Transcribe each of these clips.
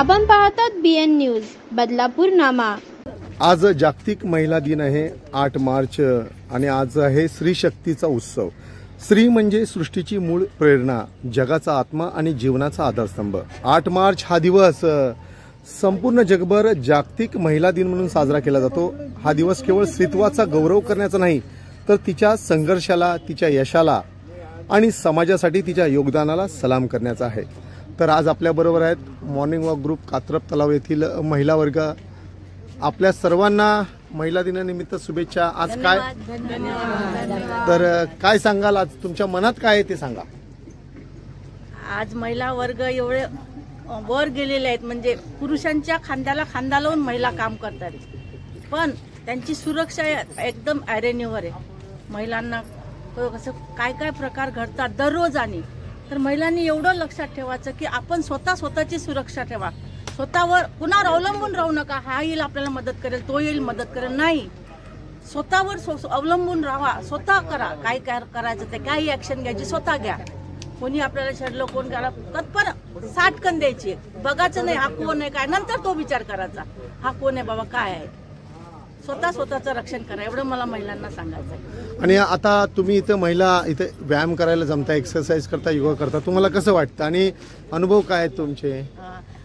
आपण पाहतात BN news Badlapur नामा। आज जागतिक महिला दिन आहे 8 मार्च आणि आज आहे स्त्री शक्तीचा उत्सव। स्त्री म्हणजे सृष्टीची मूळ प्रेरणा, जगाचा आत्मा आणि जीवनाचा आधारस्तंभ। 8 मार्च हा दिवस संपूर्ण जगभर जागतिक महिला दिन म्हणून साजरा केला जातो। हा दिवस केवळ स्त्रीत्वाचा गौरव करण्याचा नाही, तर तिच्या संघर्षाला, तिच्या यशाला आणि समाजासाठी तिच्या योगदानाला सलाम करण्याचा आहे। तर आज आपल्या बरोबर आहेत मॉर्निंग वॉक ग्रुप कात्रप तलाव येथील महिला वर्ग। आपल्या सर्वांना महिला दिनानिमित्त शुभेच्छा। आज काय तर काय सांगाल, आज तुमच्या मनात काय आहे ते सांगा। आज महिला वर्ग एवढे वर गेलेले आहेत, म्हणजे पुरुषांच्या खांद्याला खांदा लावून महिला काम करतात, पण त्यांची सुरक्षा एकदम ऐरणीवर आहे। महिलांना कसं काय काय प्रकार घडतात दररोज, आणि तर महिलांनी एवढं लक्षात ठेवायचं की आपण स्वतःची सुरक्षा ठेवा, स्वतःवर कुणावर अवलंबून राहू नका। हा येईल आपल्याला मदत करेल, तो येईल मदत करेल, नाही, स्वतःवर अवलंबून राहा, स्वतः करा। काय करायचं ते, काही ऍक्शन घ्यायची स्वतः घ्या। कोणी आपल्याला छेडलं, कोण गेला, तत्पर साटकन द्यायची, बघायचं नाही हा कोण आहे काय, नंतर तो विचार करायचा हा कोण आहे बाबा काय आहे। स्वतःचं रक्षण करा, एवढं मला महिलांना सांगायचं आहे। आणि आता तुम्ही इथे महिला इथे व्यायाम करायला जमता, एक्सरसाइज करता, योगा करता, तुम्हाला कसं वाटतं आणि अनुभव काय आहेत तुमचे?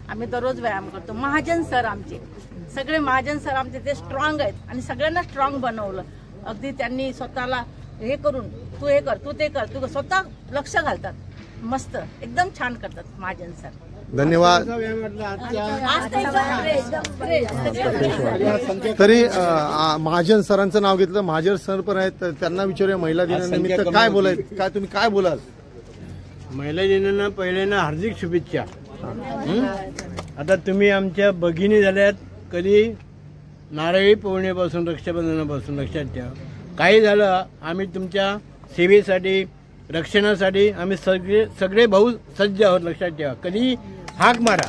आम्ही दररोज व्यायाम करतो। महाजन सर आमचे सगळे, महाजन सर आमचे ते स्ट्रॉंग आहेत आणि सगळ्यांना स्ट्रॉंग बनवलं। अगदी त्यांनी स्वतःला हे करून तू हे कर, तू ते कर, तू स्वतः लक्ष घालतात, मस्त एकदम छान करतात महाजन सर। धन्यवाद। तरी महाजन सरांचं नाव घेतलं, महाजन सर पण आहेत, त्यांना विचारूया महिला दिनानिमित्त काय बोलायचं, काय तुम्ही काय बोलाल? महिला दिनांना पहिल्यांदा हार्दिक शुभेच्छा। आता तुम्ही आमच्या भगिनी झाल्यात, कधी नारळी पौर्णिमेपासून रक्षाबंधनापासून लक्षात ठेवा, काही झालं आम्ही तुमच्या सेवेसाठी, रक्षणासाठी आम्ही सगळे भाऊ सज्ज आहोत, लक्षात ठेवा, कधी हाक मारा।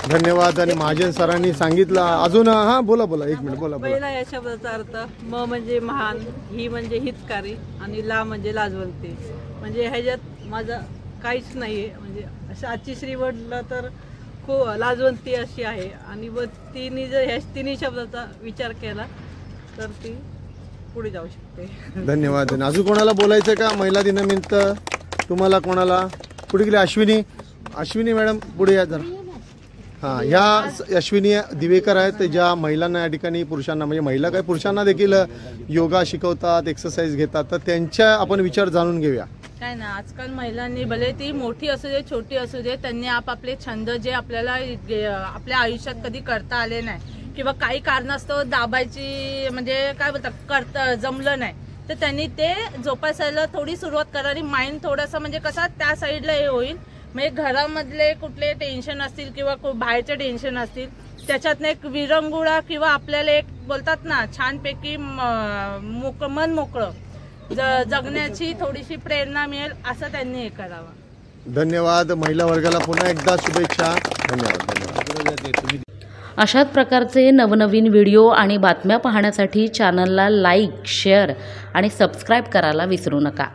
धन्यवाद। आणि महाजन सरांनी सांगितलं अजून, हा बोला बोला, एक मिनिट बोला। पहिला या शब्दाचा अर्थ म म्हणजे महान, ही म्हणजे हितकारी आणि ला म्हणजे लाजवंती। म्हणजे ह्याच्यात माझं काहीच नाहीये, म्हणजे असं आजची श्री म्हटलं तर खूप लाजवंती अशी आहे, आणि व तिने जर ह्या तिन्ही शब्दाचा विचार केला तर ती पुढे जाऊ शकते। धन्यवाद। अजून कोणाला बोलायचं का महिला दिनानिमित्त? तुम्हाला कोणाला? पुढे गेले अश्विनी मॅडम पुढे या जरा। हां, ह्या अश्विनी दिवेकर आहेत, ज्या महिलांना या ठिकाणी, पुरुषांना, म्हणजे महिला काय पुरुषांना देखील योगा शिकवतात, एक्सरसाइज घेतात, तर त्यांच्या आपण विचार जाणून घेऊया। काय ना, आजकाल महिलांनी भले ती मोठी असू दे छोटी असू दे, त्यांनी आपापले छंद जे आपल्याला आपल्या आयुष्यात कधी करता आले नाही किंवा काही कारणास्तव दाबायची म्हणजे काय बोलतात जमलं नाही, तर त्यांनी ते जोपासायला थोडी सुरुवात करावी। माइंड थोडासा म्हणजे कसा त्या साईडला हे होईल, म्हणजे घरामधले कुठले टेन्शन असतील किंवा बाहेरचे टेन्शन असतील, त्याच्यातनं एक विरंगुळा किंवा आपल्याला एक बोलतात ना छानपैकी मन मोकळं जगण्याची थोडीशी प्रेरणा मिळेल, असं त्यांनी हे करावं। धन्यवाद। महिला वर्गाला पुन्हा एकदा शुभेच्छा। धन्यवाद। अशाच प्रकारचे नवनवीन व्हिडिओ आणि बातम्या पाहण्यासाठी चॅनलला लाईक, शेअर आणि सबस्क्राईब करायला विसरू नका।